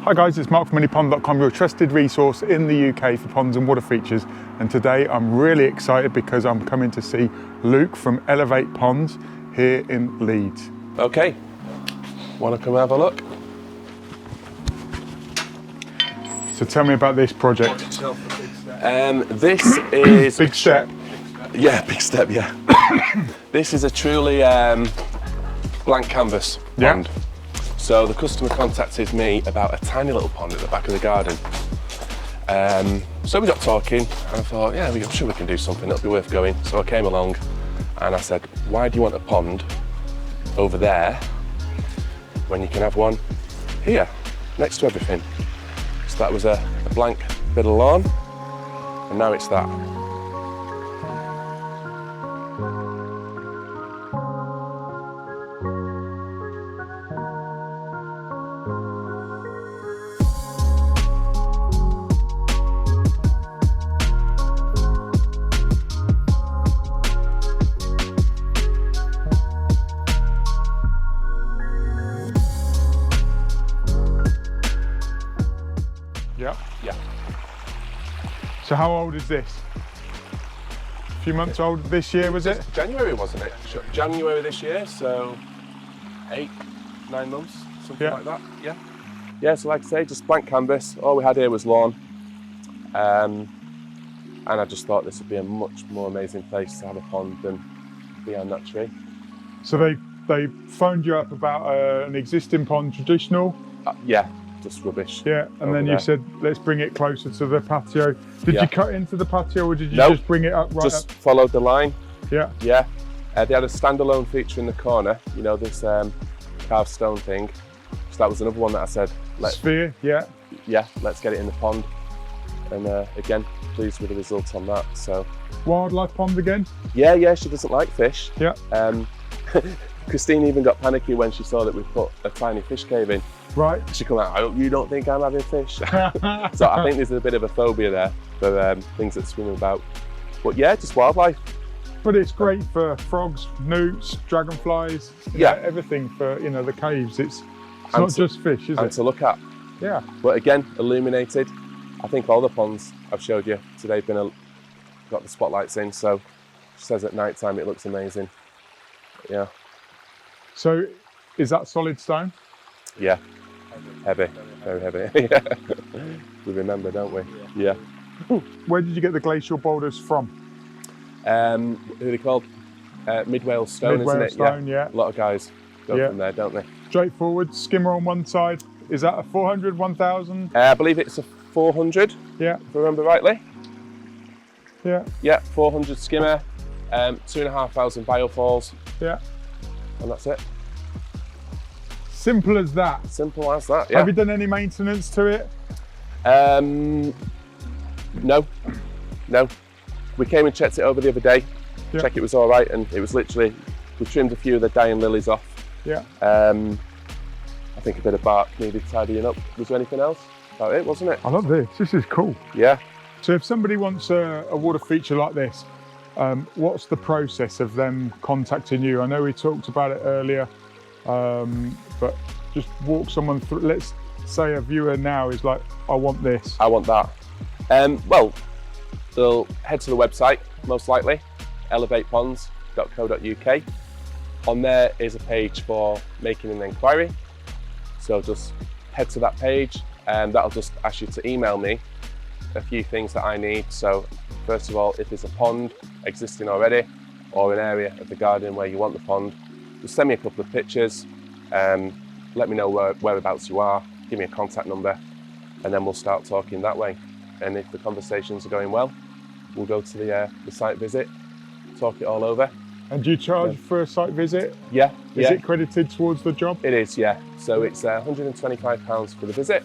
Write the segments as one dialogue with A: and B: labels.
A: Hi guys, it's Mark from minipond.com, your trusted resource in the UK for ponds and water features. And today I'm really excited because I'm coming to see Luke from Elevate Ponds here in Leeds.
B: Okay, want to come have a look?
A: So tell me about this project.
B: This is...
A: Big step.
B: Yeah, big step, yeah. This is a truly blank canvas pond. So the customer contacted me about a tiny little pond at the back of the garden. So we got talking and I thought, yeah, I'm sure we can do something, it'll be worth going. So I came along and I said, why do you want a pond over there when you can have one here, next to everything? So that was a blank bit of lawn, and now it's that. Yeah.
A: So how old is this? A few months old this year, was it?
B: January, wasn't it? January this year, so 8, 9 months, something like that, yeah. Yeah, so like I say, just blank canvas. All we had here was lawn. And I just thought this would be a much more amazing place to have a pond than behind that tree.
A: So they phoned you up about an existing pond, traditional?
B: Yeah. Just rubbish.
A: Yeah, and then you said, let's bring it closer to the patio. Did you cut into the patio or did you just bring it up right
B: just
A: up?
B: Followed the line.
A: Yeah.
B: Yeah. They had a standalone feature in the corner, you know, this carved stone thing. So that was another one that I said,
A: Sphere, yeah.
B: Yeah, let's get it in the pond. And again, pleased with the results on that, so. Wildlife
A: pond again?
B: Yeah, she doesn't like fish.
A: Yeah.
B: Christine even got panicky when she saw that we put a tiny fish cave in.
A: Right.
B: She come out, I hope you don't think I'm having fish. So I think there's a bit of a phobia there for things that swim about. But yeah, just wildlife.
A: But it's great for frogs, newts, dragonflies, everything for, you know, the caves. It's not just fish, is it?
B: And to look at.
A: Yeah.
B: But again, illuminated. I think all the ponds I've showed you today have been got the spotlights in, so she says at night time it looks amazing. Yeah.
A: So is that solid stone?
B: Yeah. Heavy, very heavy. Yeah. We remember, don't we? Yeah.
A: Where did you get the glacial boulders from?
B: Who are they called? Mid-Wales stone, isn't it?
A: Stone, yeah.
B: A lot of guys go from there, don't they?
A: Straightforward, skimmer on one side. Is that a 400, 1000?
B: I believe it's a 400,
A: yeah,
B: if I remember rightly.
A: Yeah.
B: Yeah, 400 skimmer, 2,500 biofalls.
A: Yeah.
B: And that's it.
A: Simple as that.
B: Simple as that, yeah.
A: Have you done any maintenance to it?
B: No. We came and checked it over the other day, check it was all right, and it was literally, we trimmed a few of the dying lilies off.
A: Yeah.
B: I think a bit of bark needed tidying up. Was there anything else? About it, wasn't it?
A: I love this. This is cool.
B: Yeah.
A: So if somebody wants a water feature like this, what's the process of them contacting you? I know we talked about it earlier, but just walk someone through. Let's say a viewer now is like, I want this.
B: I want that. Well, they'll head to the website, most likely, elevateponds.co.uk. On there is a page for making an inquiry. So just head to that page and that'll just ask you to email me a few things that I need. So first of all, if there's a pond existing already or an area of the garden where you want the pond, just send me a couple of pictures, let me know whereabouts you are, give me a contact number, and then we'll start talking that way. And if the conversations are going well, we'll go to the site visit, talk it all over.
A: And do you charge for a site visit?
B: Yeah.
A: Is it credited towards the job?
B: It is, yeah. So it's £125 for the visit,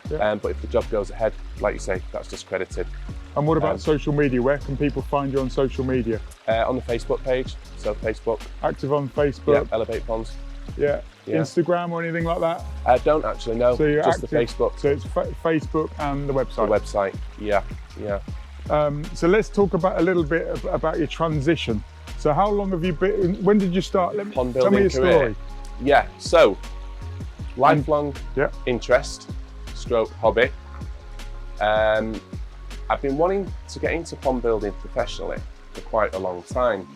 B: but if the job goes ahead, like you say, that's just credited.
A: And what about social media? Where can people find you on social media?
B: On the Facebook page, so Facebook.
A: Active on Facebook?
B: Yeah, Elevate Ponds.
A: Yeah. Instagram or anything like that?
B: I don't actually know, so you're just active, the Facebook.
A: So it's Facebook and the website?
B: The website, yeah.
A: So let's talk about a little bit about your transition. So how long have you been, when did you start?
B: Pond
A: tell me your
B: career.
A: story.
B: Yeah, so lifelong interest. stroke hobby. I've been wanting to get into pond building professionally for quite a long time,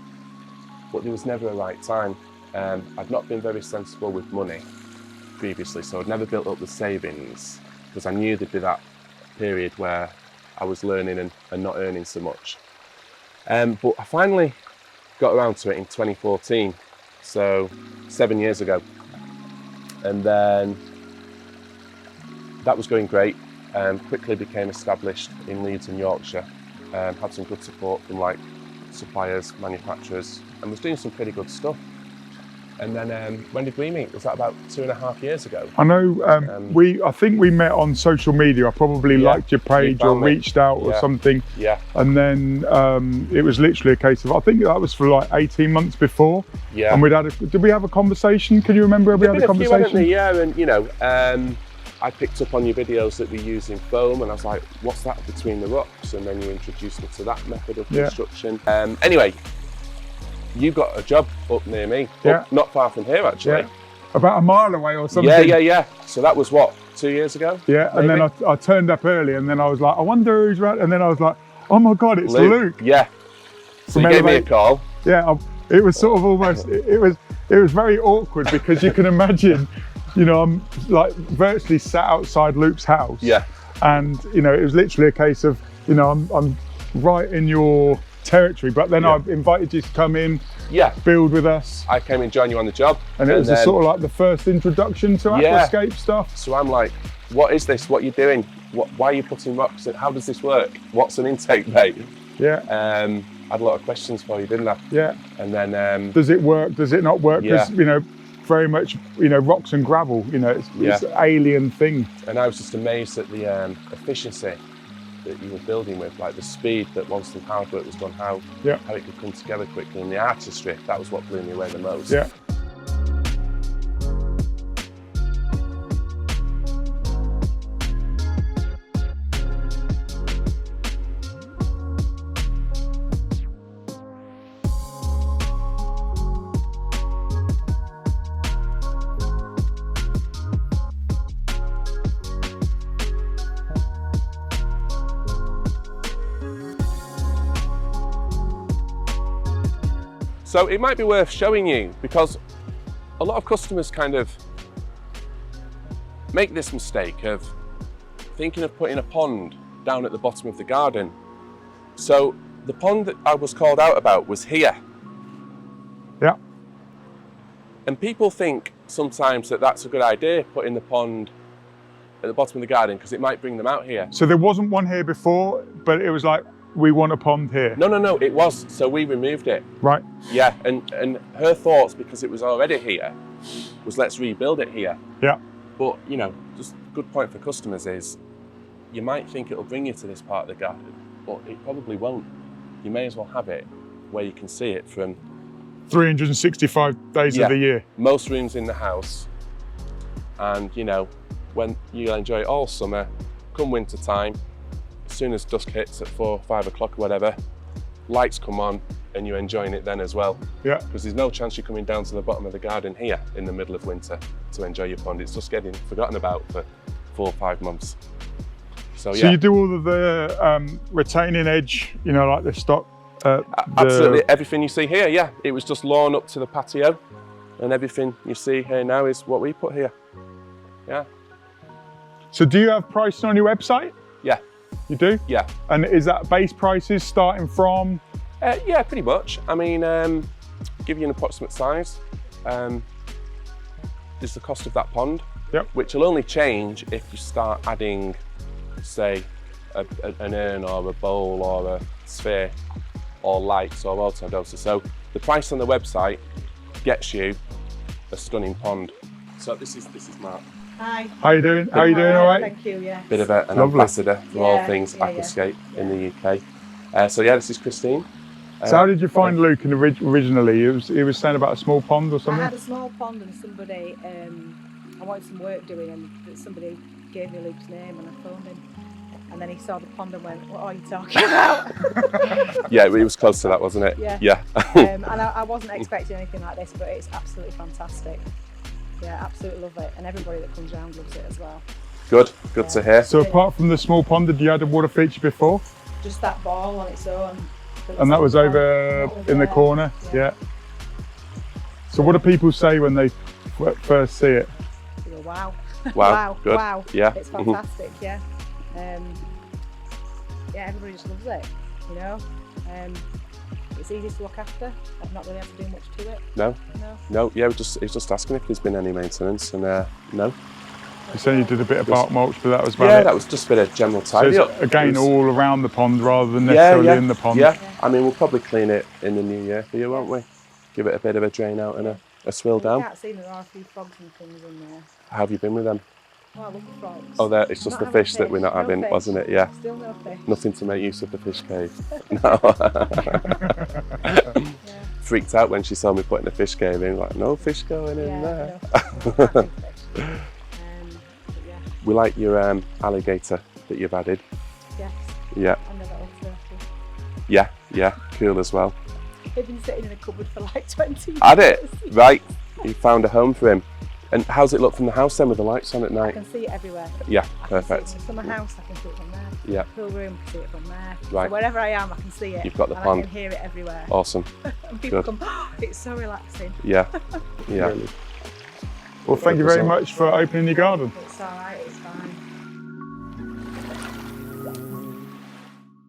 B: but there was never a right time. I'd not been very sensible with money previously, so I'd never built up the savings, because I knew there'd be that period where I was learning and not earning so much. But I finally got around to it in 2014, so 7 years ago. And then that was going great. Quickly became established in Leeds and Yorkshire. Had some good support from like suppliers, manufacturers, and was doing some pretty good stuff. And then when did we meet? Was that about 2.5 years ago?
A: I know I think we met on social media. I probably liked your page or reached out or something.
B: Yeah.
A: And then it was literally a case of, I think that was for like 18 months before. Yeah. And did we have a conversation? Can you remember we had a conversation?
B: Yeah, and you know, I picked up on your videos that we use in foam, and I was like, what's that between the rocks? And then you introduced me to that method of construction. Anyway, you got a job up near me, not far from here actually.
A: Yeah. About a mile away or something.
B: Yeah. So that was what, 2 years ago?
A: Yeah, maybe? And then I turned up early, and then I was like, I wonder who's around, and then I was like, oh my God, it's Luke.
B: Yeah. So you gave me a call.
A: Yeah, it was sort of almost, it was very awkward, because you can imagine, you know, I'm like virtually sat outside Luke's house.
B: Yeah.
A: And, you know, it was literally a case of, you know, I'm right in your territory, but then I've invited you to come in, build with us.
B: I came and joined you on the job.
A: And it was sort of like the first introduction to Aquascape stuff.
B: So I'm like, what is this? What are you doing? Why are you putting rocks in? How does this work? What's an intake bay?
A: Yeah.
B: I had a lot of questions for you, didn't I? Yeah. And then...
A: does it work? Does it not work? Because, you know, very much, you know, rocks and gravel, you know, it's an alien thing.
B: And I was just amazed at the efficiency that you were building with, like the speed that once the hard work was done, how it could come together quickly, and the artistry. That was what blew me away the most.
A: Yeah.
B: So it might be worth showing you, because a lot of customers kind of make this mistake of thinking of putting a pond down at the bottom of the garden. So the pond that I was called out about was here.
A: Yeah.
B: And people think sometimes that that's a good idea, putting the pond at the bottom of the garden, because it might bring them out here.
A: So there wasn't one here before, but it was like, we want a pond here.
B: No, it was. So we removed it.
A: Right.
B: Yeah, and her thoughts, because it was already here, was let's rebuild it here.
A: Yeah.
B: But, you know, just a good point for customers is, you might think it'll bring you to this part of the garden, but it probably won't. You may as well have it where you can see it from
A: 365 days of the year.
B: Most rooms in the house. And, you know, when you'll enjoy it all summer, come winter time, as soon as dusk hits at 4 or 5 o'clock or whatever, lights come on and you're enjoying it then as well. Yeah. Because there's no chance you're coming down to the bottom of the garden here in the middle of winter to enjoy your pond. It's just getting forgotten about for 4 or 5 months. So you do all of the retaining edge, you know, like the stock? Absolutely, everything you see here, yeah. It was just lawn up to the patio, and everything you see here now is what we put here. Yeah.
A: So do you have pricing on your website?
B: Yeah.
A: You do?
B: Yeah.
A: And is that base prices starting from?
B: Yeah, pretty much. I mean, give you an approximate size. Is the cost of that pond, which will only change if you start adding, say, an urn or a bowl or a sphere or lights or water doses. So the price on the website gets you a stunning pond. So this is Mark.
C: Hi.
A: How you doing? How you doing? All right.
C: Thank you. Yeah.
B: Bit of an ambassador for all things Aquascape in the UK. So yeah, this is Christine.
A: So how did you find Luke originally? He was saying about a small pond or something?
C: I had a small pond and somebody, I wanted some work doing, and somebody gave me Luke's name and I phoned him. And then he saw the pond and went, what are you talking about?
B: Yeah, it was close to that, wasn't it?
C: Yeah. And I wasn't expecting anything like this, but it's absolutely fantastic. Yeah, absolutely love it. And everybody that comes around loves it as well.
B: Good to hear.
A: So apart from the small pond, had you had a water feature before?
C: Just that ball on its own.
A: And that was over in the corner? Yeah. So what do people say when they first see it?
C: They go, wow.
B: Wow, good.
C: Wow.
B: Yeah.
C: It's fantastic, yeah. Yeah, everybody just loves it, you know. It's easy to look after. I've not really had to do much to it.
B: No?
C: No.
B: No, yeah, he's just asking if there's been any maintenance, and no.
A: You said you did a bit of bark mulch, but that was about
B: Yeah,
A: it.
B: that was just a bit of general
A: So
B: tidy
A: it's
B: up.
A: again
B: It was-
A: all around the pond rather than necessarily in the pond.
B: Yeah, I mean, we'll probably clean it in the new year for you, won't we? Give it a bit of a drain out and a swill
C: You
B: down.
C: can't see there are a few frogs and things in there.
B: How have you been with them?
C: Oh, I love the frogs.
B: Oh, it's just
C: Not
B: the
C: having
B: fish that we're not
C: No
B: having,
C: fish.
B: wasn't it? Yeah.
C: Still no fish.
B: Nothing to make use of the fish cave. No.
C: Yeah.
B: Freaked out when she saw me putting the fish cave in, like, no fish going in there.
C: No fish. Can't see fish. But yeah,
B: We like your alligator that you've added.
C: yes.
B: Yeah,
C: And the little turtle.
B: yeah, cool as well.
C: They've been sitting in a cupboard for like 20 years.
B: Add it, right, you found a home for him. And how's it look from the house then with the lights on at
C: I
B: night?
C: can see it everywhere.
B: Yeah,
C: I can see it
B: perfect.
C: from the summer house, I can see it from there.
B: Yeah,
C: Pool room, I can see it from there.
B: Right.
C: So wherever I am, I can see it.
B: You've got the
C: and
B: pond.
C: I can hear it everywhere.
B: awesome.
C: And people
B: good.
C: come, oh, it's so relaxing.
B: Yeah, yeah.
A: Well, thank you very much for opening your garden.
C: It's all right, it's fine.